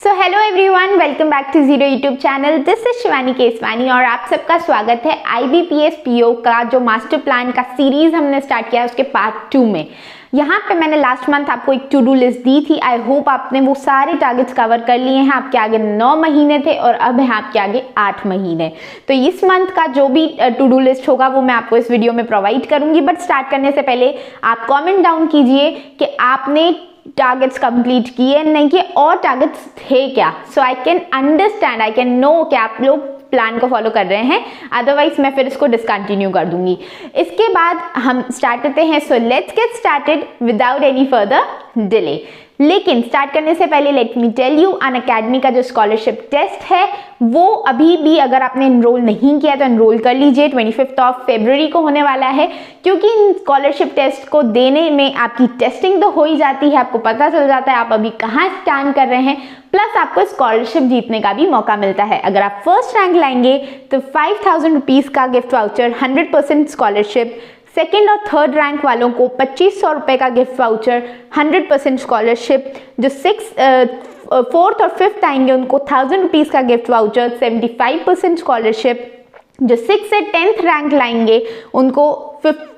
So hello everyone, welcome back to zero YouTube channel. This is Shivani Keswani और आप सबका स्वागत है IBPS PO का जो मास्टर प्लान का सीरीज हमने स्टार्ट किया है उसके पार्ट 2 में। यहाँ पे मैंने लास्ट मंथ आपको एक टू डू लिस्ट दी थी। आई होप आपने वो सारे टारगेट्स कवर कर लिए हैं। आपके आगे 9 महीने थे और अब है आपके आगे 8 महीने। तो इस मंथ का जो भी टू डू लिस्ट होगा वो मैं आपको इस वीडियो में प्रोवाइड करूंगी। बट स्टार्ट करने से पहले आप कॉमेंट डाउन कीजिए कि आपने टारगेट्स कंप्लीट किए नहीं किए और टारगेट्स थे क्या, so I can understand, I can know कि आप लोग प्लान को फॉलो कर रहे हैं। अदरवाइज मैं फिर इसको डिसकंटिन्यू कर दूंगी। इसके बाद हम स्टार्ट करते हैं। So let's get started without any further delay. लेकिन स्टार्ट करने से पहले let me tell you, Unacademy का जो स्कॉलरशिप टेस्ट है वो अभी भी अगर आपने एनरोल नहीं किया तो एनरोल कर लीजिए। 25 फरवरी को होने वाला है, क्योंकि स्कॉलरशिप टेस्ट को देने में आपकी टेस्टिंग तो हो ही जाती है, आपको पता चल जाता है आप अभी कहाँ स्टैंड कर रहे हैं, प्लस आपको स्कॉलरशिप जीतने का भी मौका मिलता है। अगर आप फर्स्ट रैंक लाएंगे तो 5000 रुपीज का गिफ्ट वाउचर, 100% स्कॉलरशिप। सेकेंड और थर्ड रैंक वालों को 2500 रुपए का गिफ्ट वाउचर, 100% स्कॉलरशिप। जो फोर्थ और फिफ्थ आएंगे उनको 1000 रुपीज का गिफ्ट वाउचर, 75% स्कॉलरशिप। जो 6th से 10th रैंक लाएंगे उनको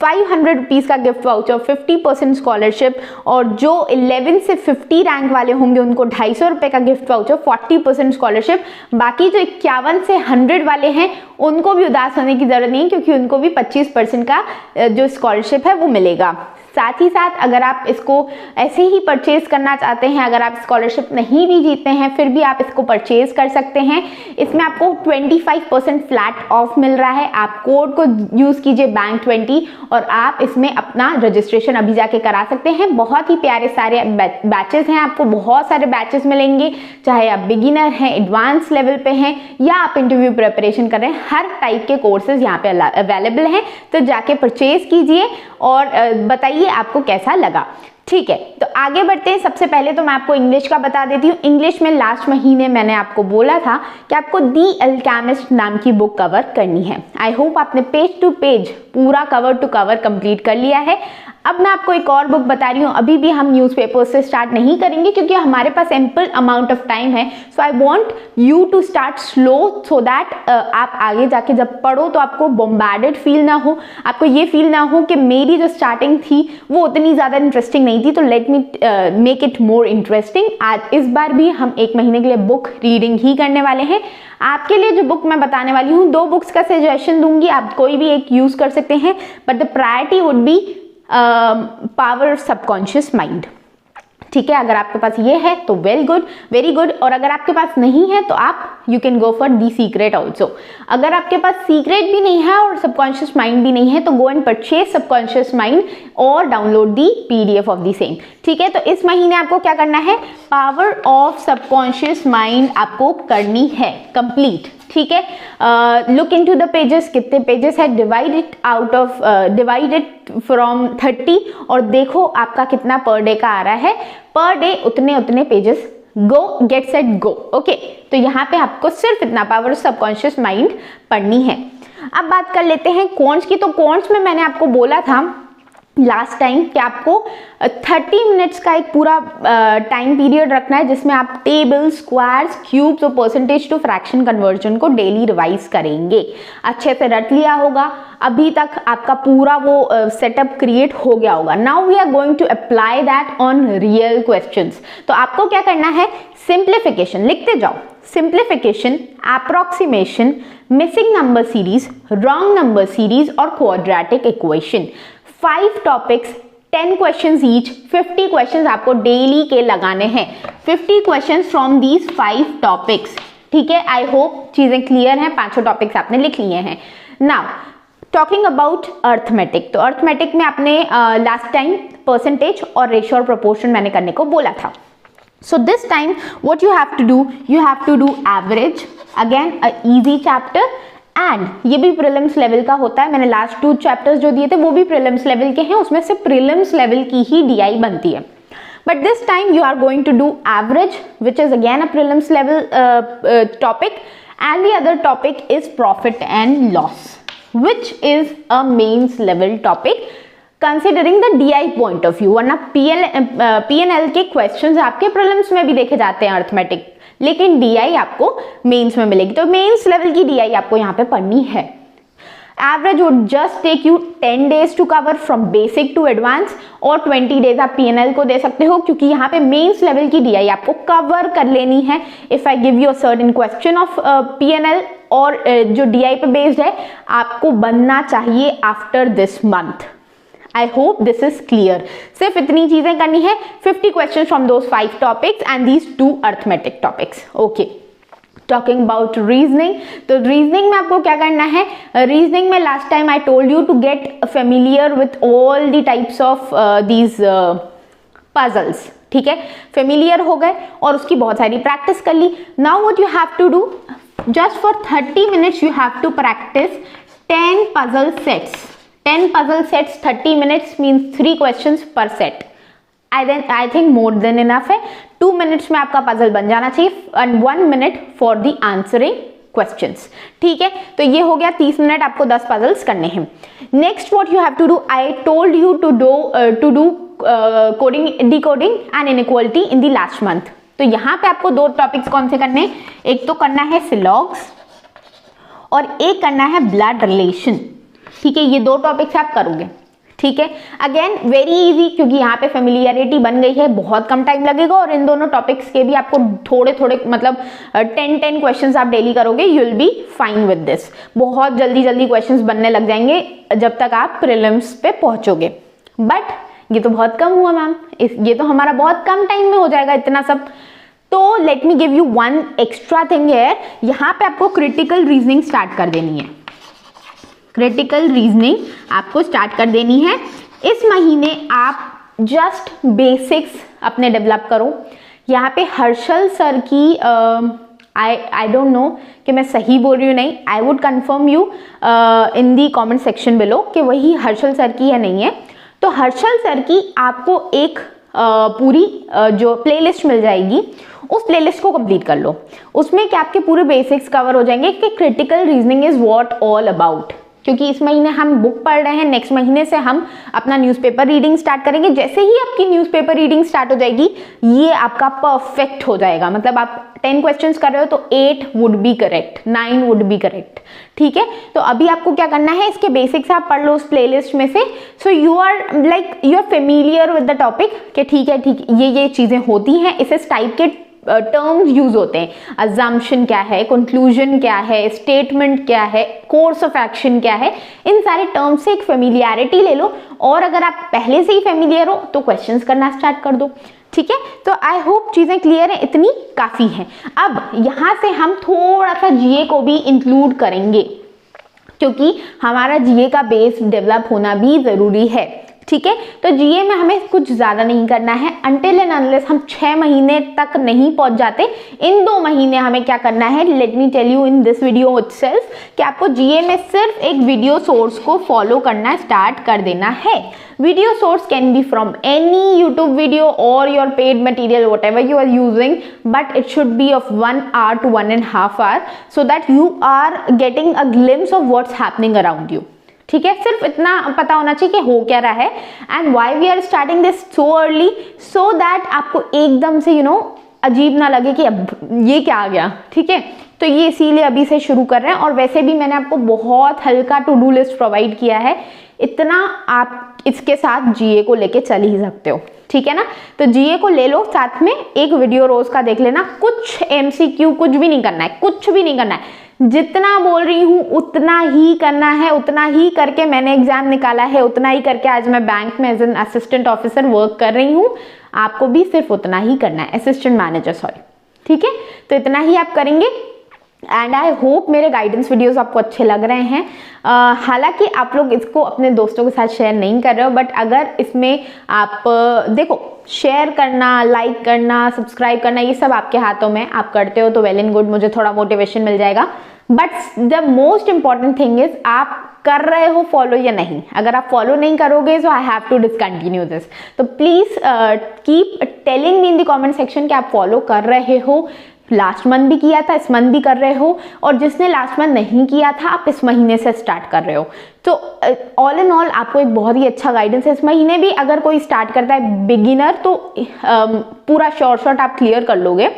500 रुपीज का गिफ्ट वाउचर, 50% स्कॉलरशिप। और जो 11 से 50 रैंक वाले होंगे उनको 250 रुपए का गिफ्ट वाउचर, 40% स्कॉलरशिप। बाकी जो 51 से 100 वाले हैं उनको भी उदास होने की जरूरत नहीं, क्योंकि उनको भी 25% का जो स्कॉलरशिप है वो मिलेगा। साथ ही साथ अगर आप इसको ऐसे ही परचेज करना चाहते हैं, अगर आप स्कॉलरशिप नहीं भी जीतते हैं फिर भी आप इसको परचेज कर सकते हैं। इसमें आपको 25% फ्लैट ऑफ मिल रहा है। आप कोड को यूज कीजिए बैंक20 और आप इसमें अपना रजिस्ट्रेशन अभी जाके करा सकते हैं। बहुत ही प्यारे सारे बैचेस हैं, आपको बहुत सारे बैचेस मिलेंगे, चाहे आप बिगिनर हैं, एडवांस लेवल पे हैं या आप इंटरव्यू प्रिपरेशन कर रहे हैं। हर टाइप के कोर्सेज यहाँ पे अवेलेबल हैं, तो जाके परचेज कीजिए और बताइए आपको कैसा लगा। ठीक है, तो आगे बढ़ते हैं। सबसे पहले तो मैं आपको इंग्लिश का बता देती हूँ। इंग्लिश में लास्ट महीने मैंने आपको बोला था कि आपको दी अल्केमिस्ट नाम की बुक कवर करनी है। आई होप आपने पेज टू पेज पूरा कवर टू कवर कंप्लीट कर लिया है। अब मैं आपको एक और बुक बता रही हूँ। अभी भी हम न्यूज़पेपर से स्टार्ट नहीं करेंगे क्योंकि हमारे पास एम्पल अमाउंट ऑफ टाइम है। So I want you to start slow so that आप आगे जाके जब पढ़ो तो आपको बॉम्बार्डेड फील ना हो, आपको ये फील ना हो कि मेरी जो स्टार्टिंग थी वो उतनी ज़्यादा इंटरेस्टिंग नहीं थी। तो let me make it more interesting. आज इस बार भी हम 1 महीने के लिए बुक रीडिंग ही करने वाले हैं। आपके लिए जो बुक मैं बताने वाली हूँ, 2 बुक्स का सजेशन दूंगी, आप कोई भी एक यूज कर सकते हैं, but the priority would be power subconscious mind. ठीक है, अगर आपके पास ये है तो वेरी गुड। और अगर आपके पास नहीं है तो आप you can go for the secret also. अगर आपके पास सीक्रेट भी नहीं है और सबकॉन्शियस माइंड भी नहीं है तो go and purchase subconscious mind और download the PDF of the same. ठीक है, तो इस महीने आपको क्या करना है, पावर ऑफ सबकॉन्शियस माइंड आपको करनी है कंप्लीट। ठीक है, लुक इनटू द पेजेस, कितने पेजेस है, डिवाइड इट फ्रॉम 30 और देखो आपका कितना पर डे का आ रहा है। पर डे उतने पेजेस, गो गेट सेट गो। ओके, तो यहाँ पे आपको सिर्फ इतना पावर सबकॉन्शियस माइंड पढ़नी है। अब बात कर लेते हैं कॉन्ट्स की। तो कॉन्ट्स में मैंने आपको बोला था लास्ट टाइम कि आपको 30 मिनट्स का एक पूरा टाइम पीरियड रखना है जिसमें आप टेबल, स्क्वायर्स, क्यूब्स और परसेंटेज टू फ्रैक्शन कन्वर्जन को डेली रिवाइज करेंगे। अच्छे से रट लिया होगा, अभी तक आपका पूरा वो सेटअप क्रिएट हो गया होगा। Now we are going to apply that on real questions. तो आपको क्या करना है, सिंप्लीफिकेशन लिखते जाओ, simplification, approximation, missing number series, wrong number series और quadratic equation. 5 topics, 10 questions each, 50 questions आपको डेली के लगाने हैं। 50 क्वेश्चंस फ्रॉम दीज 5 टॉपिक्स। ठीक है, आई होप चीजें क्लियर हैं, 5 टॉपिक्स आपने लिख लिए हैं। नाउ टॉकिंग अबाउट अर्थमेटिक, तो अर्थमेटिक में आपने लास्ट टाइम परसेंटेज और रेशियो और प्रोपोर्शन मैंने करने को बोला था। So this time what you have to do average, again a easy chapter, and ये भी प्रीलिम्स लेवल का होता है। मैंने लास्ट 2 चैप्टर्स जो दिए थे वो भी प्रीलिम्स लेवल के हैं, उसमें से प्रीलिम्स लेवल की ही DI बनती है। But this time you are going to do average, which is again a prelims level topic, and the other topic is profit and loss, which is a mains level topic. Considering the DI point of view, वरना PNL के questions आपके prelims में भी देखे जाते हैं arithmetic, लेकिन DI आपको मेंस में मिलेगी। तो मेंस लेवल की DI आपको यहाँ पे पढ़नी है। Average would just take you 10 days to cover from basic to advance, और 20 days आप PNL को दे सकते हो, क्योंकि यहाँ पे मेंस लेवल की DI आपको कवर कर लेनी है। If I give you a certain question of PNL और जो DI पे बेस्ड है, आपको बनना चाहिए after this month. I hope this is clear. सिर्फ इतनी चीजें करनी है, 50 question from those 5 topics and these 2 arithmetic topics. Okay, talking about reasoning, तो रीजनिंग में आपको क्या करना है? रीजनिंग में last time I told you to get familiar with all the types of these puzzles, ठीक है, फेमिलियर हो गए और उसकी बहुत सारी प्रैक्टिस कर ली। Now what you have to do, just for 30 minutes you have to practice 10 puzzle sets. 10 puzzle sets, 30 minutes means 3 questions per set. I think more than enough है। 2 minutes में आपका पजल बन जाना चाहिए and 1 minute for the answering questions, ठीक है। तो ये हो गया 30 मिनट, आपको 10 पजल्स करने हैं। Next what you have to do, I told you to do coding, decoding and inequality in the last month. तो यहाँ पे आपको 2 टॉपिक्स कौन से करने हैं? एक तो करना है सिलॉग्स और एक करना है ब्लड रिलेशन, ठीक है। ये 2 टॉपिक्स आप करोगे, ठीक है। अगेन वेरी इजी, क्योंकि यहाँ पे फेमिलियरिटी बन गई है, बहुत कम टाइम लगेगा और इन दोनों टॉपिक्स के भी आपको थोड़े थोड़े मतलब 10 क्वेश्चंस आप डेली करोगे, you will be fine with this. बहुत जल्दी जल्दी क्वेश्चंस बनने लग जाएंगे जब तक आप प्रीलिम्स पे पहुंचोगे। बट ये तो बहुत कम हुआ मैम, ये तो हमारा बहुत कम टाइम में हो जाएगा इतना सब। तो let me give you one extra thing here, यहाँ पे आपको क्रिटिकल रीजनिंग स्टार्ट कर देनी है। क्रिटिकल रीजनिंग आपको स्टार्ट कर देनी है। इस महीने आप जस्ट बेसिक्स अपने डेवलप करो। यहाँ पे हर्षल सर की आई डोंट नो कि मैं सही बोल रही हूँ नहीं, I would confirm you in the comment section below कि वही हर्षल सर की है नहीं है। तो हर्षल सर की आपको एक पूरी जो प्लेलिस्ट मिल जाएगी, उस प्लेलिस्ट को कंप्लीट कर लो। उसमें क्या आपके पूरे बेसिक्स कवर हो जाएंगे कि critical reasoning is what all about. क्योंकि इस महीने हम बुक पढ़ रहे हैं, नेक्स्ट महीने से हम अपना न्यूज़पेपर रीडिंग स्टार्ट करेंगे। जैसे ही आपकी न्यूज़पेपर रीडिंग स्टार्ट हो जाएगी, ये आपका परफेक्ट हो जाएगा। मतलब आप 10 क्वेश्चंस कर रहे हो तो 8 would be correct, 9 would be correct, ठीक है। तो अभी आपको क्या करना है, इसके बेसिक्स आप पढ़ लो उस प्लेलिस्ट में से। So you are familiar with the topic कि ठीक है, ये चीजें होती हैं, इस टाइप के टर्म्स यूज होते हैं। अजम्पशन क्या है, कंक्लूजन क्या है, स्टेटमेंट क्या है, कोर्स ऑफ एक्शन क्या है, इन सारे टर्म्स से एक फेमिलियरिटी ले लो। और अगर आप पहले से ही फेमिलियर हो तो क्वेश्चंस करना स्टार्ट कर दो, ठीक है। तो आई होप चीजें क्लियर है, इतनी काफी है। अब यहां से हम थोड़ा सा जीए को भी इंक्लूड करेंगे, क्योंकि हमारा जीए का बेस डेवलप होना भी जरूरी है, ठीक है। तो जीए में हमें कुछ ज्यादा नहीं करना है, अनटिल एंड अनलेस हम 6 महीने तक नहीं पहुंच जाते। इन 2 महीने हमें क्या करना है, let me tell you in this video itself कि आपको जीए में सिर्फ एक वीडियो सोर्स को फॉलो करना स्टार्ट कर देना है। Video source can be from any YouTube video और your paid material, whatever you are using, but it should be of 1 hour to 1.5 hour so that you are getting a glimpse of what's happening around you, ठीक है। सिर्फ इतना पता होना चाहिए कि हो क्या रहा है and why we are starting this so early, so that आपको एकदम से अजीब ना लगे कि अब ये क्या आ गया, ठीक है। तो ये इसीलिए अभी से शुरू कर रहे हैं। और वैसे भी मैंने आपको बहुत हल्का टू डू लिस्ट प्रोवाइड किया है, इतना आप इसके साथ जीए को लेके चल ही सकते हो, ठीक है ना। तो जीए को ले लो साथ में, एक वीडियो रोज का देख लेना। कुछ एमसीक्यू कुछ भी नहीं करना है, कुछ भी नहीं करना है। जितना बोल रही हूँ उतना ही करना है, उतना ही करके मैंने एग्जाम निकाला है, उतना ही करके आज मैं बैंक में as an assistant officer work कर रही हूँ। आपको भी सिर्फ उतना ही करना है, असिस्टेंट मैनेजर सॉरी, ठीक है। तो इतना ही आप करेंगे एंड आई होप मेरे गाइडेंस वीडियोस आपको अच्छे लग रहे हैं। हालांकि आप लोग इसको अपने दोस्तों के साथ शेयर नहीं कर रहे हो, बट अगर इसमें आप देखो, शेयर करना, लाइक करना, सब्सक्राइब करना, ये सब आपके हाथों में, आप करते हो तो वेल एंड गुड, मुझे थोड़ा मोटिवेशन मिल जाएगा। But the most important thing is आप कर रहे हो फॉलो या नहीं। अगर आप फॉलो नहीं करोगे तो I have to discontinue this. तो please keep telling me in the comment section कि आप फॉलो कर रहे हो, लास्ट मंथ भी किया था, इस मंथ भी कर रहे हो, और जिसने लास्ट मंथ नहीं किया था आप इस महीने से स्टार्ट कर रहे हो। तो ऑल इन ऑल आपको एक बहुत ही अच्छा गाइडेंस है। इस महीने भी अगर कोई स्टार्ट करता है बिगिनर तो पूरा शॉर्ट आप क्लियर कर लोगे।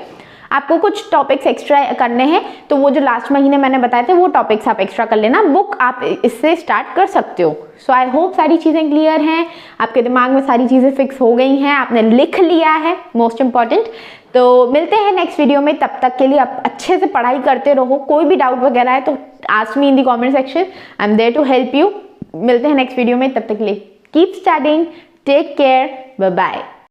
आपको कुछ टॉपिक्स एक्स्ट्रा करने हैं तो वो जो लास्ट महीने मैंने बताए थे वो टॉपिक्स आप एक्स्ट्रा कर लेना, बुक आप इससे स्टार्ट कर सकते हो। सो आई होप सारी चीज़ें क्लियर हैं, आपके दिमाग में सारी चीज़ें फिक्स हो गई हैं, आपने लिख लिया है, मोस्ट इंपॉर्टेंट। तो मिलते हैं नेक्स्ट वीडियो में, तब तक के लिए आप अच्छे से पढ़ाई करते रहो। कोई भी डाउट वगैरह है तो ask me in the comment section, I am there to help you. मिलते हैं नेक्स्ट वीडियो में, तब तक के लिए keep studying, take care, bye bye.